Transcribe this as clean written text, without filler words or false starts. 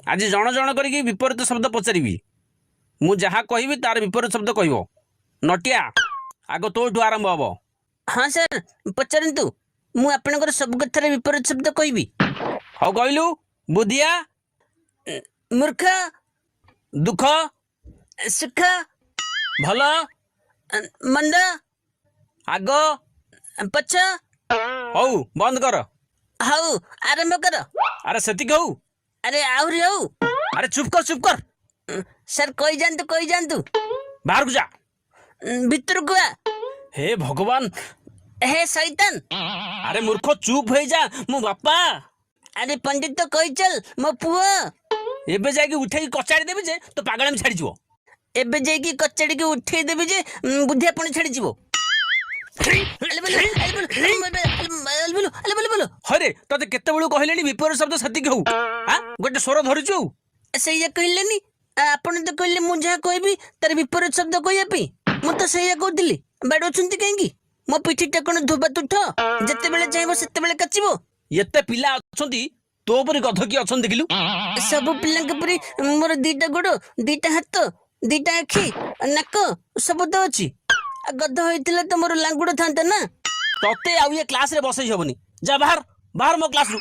आज जण जण करके विपरीत शब्द पचारि मु जहाँ कहि तार विपरीत शब्द कह नटिया आग तोठू आरंभ हम। हाँ सर पचारतु मु आपनकर सब कथार विपरीत शब्द कहबी। हौ कहलु बुधिया मूर्ख दुख सुख भल मंद आग पछ। हौ बंद कर। हाउ आरंभ कर। अरे सेतिक हौ। अरे आहुरी हाउ। अरे चुप कर चुप कर। सर कही जानतु बाहर को जा। भितर को आ। हे भगवान हे शैतान। अरे मूर्ख चुप हो जा मो बापा। अरे पंडित तो कही चल मो पुओ। एबे जाके उठेई कचाड़ी देबी जे तो पागल में छाड़ी जीवो। एबे जाइकी कचड़ी के उठेई देबी जे बुद्धि आपण छाड़ी जीवो। हरे तते केते बेलू कहलेनी विपरीत शब्द सेतिक हौ। हां गोटे स्वर धरिछु। सैया कहलेनी आपण तो कहले मु जहा कहबी तार विपरीत शब्द कहया पे मु तो सैया कहतिली बाडोछंती काहेकी मो पिठीटा कोन धोबा तुठ जते बेले चाहबो सेते बेले कचिबो। एते पिला अछंती तो परी गध की अछन देखिलु। सब पिल्ला के परी मोर दीटा गोड़ दीटा हाथ दीटा आखी नाक सब तो अछि। गध होइतिला तो मोर लांगुड़ थांता ना। तते आउ ये क्लास रे बसई हबनी जा बाहर बाहर मो क्लास रु।